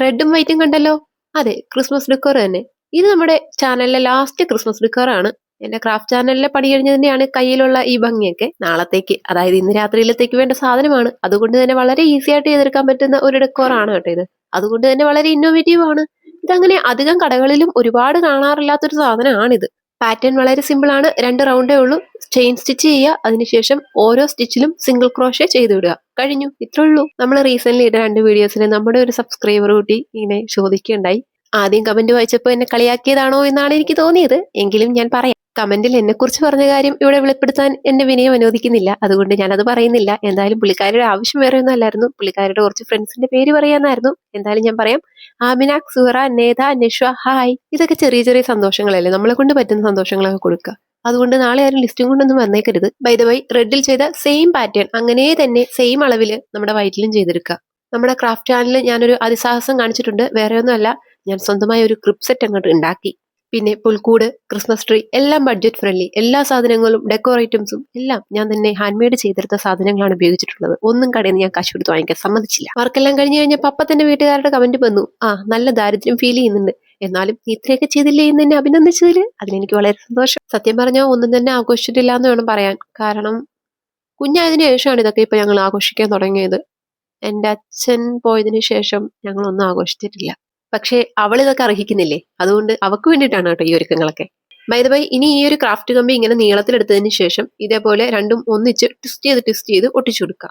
റെഡും വൈറ്റും കണ്ടല്ലോ. അതെ, ക്രിസ്മസ് ഡെക്കോർ തന്നെ. ഇത് നമ്മുടെ ചാനലിലെ ലാസ്റ്റ് ക്രിസ്മസ് ഡെക്കോർ ആണ്. എന്റെ ക്രാഫ്റ്റ് ചാനലിലെ പണി കഴിഞ്ഞതിന്റെയാണ് കയ്യിലുള്ള ഈ ഭംഗിയൊക്കെ. നാളത്തേക്ക്, അതായത് ഇന്ന് രാത്രിയിലത്തേക്ക് വേണ്ട സാധനമാണ്. അതുകൊണ്ട് തന്നെ വളരെ ഈസി ആയിട്ട് ചെയ്തെടുക്കാൻ പറ്റുന്ന ഒരു ഡെക്കോർ ആണ് കേട്ടോ ഇത്. അതുകൊണ്ട് തന്നെ വളരെ ഇന്നോവേറ്റീവ് ആണ്. ഇതങ്ങനെ അധികം കടകളിലും ഒരുപാട് കാണാറില്ലാത്തൊരു സാധനമാണിത്. പാറ്റേൺ വളരെ സിമ്പിൾ ആണ്. 2 റൗണ്ടേ ഉള്ളൂ. ചെയിൻ സ്റ്റിച്ച് ചെയ്യുക, അതിനുശേഷം ഓരോ സ്റ്റിച്ചിലും സിംഗിൾ ക്രോഷേ ചെയ്ത് വിടുക. കഴിഞ്ഞു, ഇത്രേ ഉള്ളൂ. നമ്മൾ റീസെന്റ് ഇട്ട 2 വീഡിയോസിൽ നമ്മുടെ ഒരു സബ്സ്ക്രൈബർ കൂട്ടി ഇങ്ങനെ ചോദിക്കുകയുണ്ടായി. ആദ്യം കമന്റ് വായിച്ചപ്പോൾ എന്നെ കളിയാക്കിയതാണോ എന്നാണ് എനിക്ക് തോന്നിയത്. എങ്കിലും ഞാൻ പറയാം. കമന്റിൽ എന്നെ കുറിച്ച് പറഞ്ഞ കാര്യം ഇവിടെ വെളിപ്പെടുത്താൻ എന്റെ വിനയം അനുവദിക്കുന്നില്ല. അതുകൊണ്ട് ഞാനത് പറയുന്നില്ല. എന്തായാലും പുള്ളിക്കാരുടെ ആവശ്യം വേറെ ഒന്നും അല്ലായിരുന്നു. പുള്ളിക്കാരുടെ കുറച്ച് ഫ്രണ്ട്സിന്റെ പേര് പറയാനായിരുന്നു. എന്തായാലും ഞാൻ പറയാം. ആമിനാക്, സുഹറ, നേത, നഷ്വ, ഹായ്. ഇതൊക്കെ ചെറിയ ചെറിയ സന്തോഷങ്ങളല്ലേ, നമ്മളെ കൊണ്ട് പറ്റുന്ന സന്തോഷങ്ങളൊക്കെ കൊടുക്കുക. അതുകൊണ്ട് നാളെ ആരും ലിസ്റ്റും കൊണ്ടൊന്നും വന്നേക്കരുത്. ബൈ ദ വൈ, റെഡിൽ ചെയ്ത സെയിം പാറ്റേൺ അങ്ങനെ തന്നെ സെയിം അളവിൽ നമ്മുടെ വൈറ്റിലും ചെയ്തെടുക്കുക. നമ്മുടെ ക്രാഫ്റ്റ് ചാനലിൽ ഞാനൊരു അതിസാഹസം കാണിച്ചിട്ടുണ്ട്. വേറെ ഒന്നുമല്ല, ഞാൻ സ്വന്തമായി ഒരു ക്രിപ്പ് സെറ്റ് അങ്ങോട്ട് ഉണ്ടാക്കി. പിന്നെ പുൽക്കൂട്, ക്രിസ്മസ് ട്രീ എല്ലാം ബഡ്ജറ്റ് ഫ്രണ്ട്ലി. എല്ലാ സാധനങ്ങളും ഡെക്കോർ ഐറ്റംസും എല്ലാം ഞാൻ തന്നെ ഹാൻഡ് മെയ്ഡ് ചെയ്തെടുത്ത സാധനങ്ങളാണ് ഉപയോഗിച്ചിട്ടുള്ളത്. ഒന്നും കടയിൽ നിന്ന് ഞാൻ കാശ് കൊടുത്ത് വാങ്ങിക്കാൻ സമ്മതിച്ചില്ല. വർക്കെല്ലാം കഴിഞ്ഞ് കഴിഞ്ഞപ്പോൾ അപ്പൊ തന്നെ വീട്ടുകാരുടെ കമന്റ് വന്നു, നല്ല ദാരിദ്ര്യം ഫീൽ ചെയ്യുന്നുണ്ട്, എന്നാലും നീ ഇത്രയൊക്കെ ചെയ്തില്ലേ എന്ന് എന്നെ അഭിനന്ദിച്ചതിൽ അതിലെനിക്ക് വളരെ സന്തോഷം. സത്യം പറഞ്ഞാൽ ഒന്നും തന്നെ ആഘോഷിച്ചിട്ടില്ല എന്ന് വേണം പറയാൻ. കാരണം കുഞ്ഞായതിനു ശേഷമാണ് ഇതൊക്കെ ഇപ്പൊ ഞങ്ങൾ ആഘോഷിക്കാൻ തുടങ്ങിയത്. എന്റെ അച്ഛൻ പോയതിനു ശേഷം ഞങ്ങളൊന്നും ആഘോഷിച്ചിട്ടില്ല. പക്ഷെ അവൾ ഇതൊക്കെ അർഹിക്കുന്നില്ലേ, അതുകൊണ്ട് അവക്ക് വേണ്ടിയിട്ടാണ് കേട്ടോ ഈ ഒരുക്കങ്ങളൊക്കെ. ബൈ ദ വൈ, ഇനി ഈ ഒരു ക്രാഫ്റ്റ് കമ്പി ഇങ്ങനെ നീളത്തിലെടുത്തതിന് ശേഷം ഇതേപോലെ രണ്ടും ഒന്നിച്ച് ട്വിസ്റ്റ് ചെയ്ത് ഒട്ടിച്ചു കൊടുക്കുക.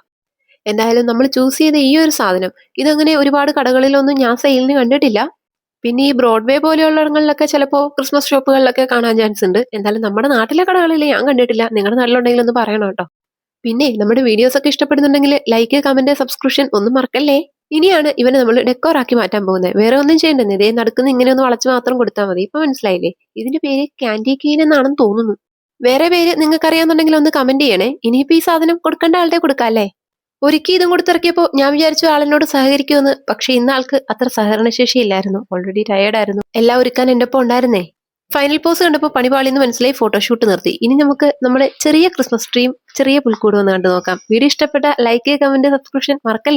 എന്തായാലും നമ്മൾ ചൂസ് ചെയ്ത ഈ ഒരു സാധനം ഇതങ്ങനെ ഒരുപാട് കടകളിലൊന്നും ഞാൻ സെയിലിന് കണ്ടിട്ടില്ല. പിന്നെ ഈ ബ്രോഡ്വേ പോലെയുള്ളടങ്ങളിലൊക്കെ ചിലപ്പോൾ ക്രിസ്മസ് ഷോപ്പുകളിലൊക്കെ കാണാൻ ചാൻസ് ഉണ്ട്. എന്തായാലും നമ്മുടെ നാട്ടിലെ കടകളിൽ ഞാൻ കണ്ടിട്ടില്ല. നിങ്ങളുടെ നാട്ടിലുണ്ടെങ്കിൽ ഒന്ന് പറയണം കേട്ടോ. പിന്നെ നമ്മുടെ വീഡിയോസ് ഒക്കെ ഇഷ്ടപ്പെടുന്നുണ്ടെങ്കിൽ ലൈക്ക്, കമന്റ്, സബ്സ്ക്രിപ്ഷൻ ഒന്നും മറക്കല്ലേ. ഇനിയാണ് ഇവനെ നമ്മൾ ഡെക്കോർ ആക്കി മാറ്റാൻ പോകുന്നത്. വേറെ ഒന്നും ചെയ്യണ്ടെന്ന്, ഇതേ നടക്കുന്ന ഇങ്ങനെ ഒന്ന് വളച്ച് മാത്രം കൊടുത്താൽ മതി. ഇപ്പൊ മനസ്സിലായില്ലേ? ഇതിന്റെ പേര് ക്യാൻഡി കെയിൻ എന്നാണെന്ന് തോന്നുന്നു. വേറെ പേര് നിങ്ങൾക്ക് അറിയാന്നുണ്ടെങ്കിൽ ഒന്ന് കമന്റ് ചെയ്യണേ. ഇനിയിപ്പോ ഈ സാധനം കൊടുക്കേണ്ട ആളുടെ കൊടുക്കാം അല്ലേ. ഒരിക്കൽ ഇതും കൊടുത്തിറക്കിയപ്പോ ഞാൻ വിചാരിച്ചു ആളിനോട് സഹകരിക്കുമെന്ന്. പക്ഷെ ഇന്ന ആൾക്ക് അത്ര സഹകരണശേഷി ഇല്ലായിരുന്നു. ഓൾറെഡി ടയേർഡായിരുന്നു. എല്ലാം ഒരുക്കാൻ എന്റെ ഒപ്പം ഉണ്ടായിരുന്നേ. ഫൈനൽ പോസ് കണ്ടപ്പോൾ പണിപാളിന്ന് മനസ്സിലായി, ഫോട്ടോഷൂട്ട് നിർത്തി. ഇനി നമുക്ക് നമ്മുടെ ചെറിയ ക്രിസ്മസ് ട്രീയും ചെറിയ പുൽക്കൂടും ഒന്ന് കണ്ടു നോക്കാം. വീഡിയോ ഇഷ്ടപ്പെട്ട ലൈക്ക്, കമന്റ്, സബ്സ്ക്രിപ്ഷൻ മറക്കല്ലേ.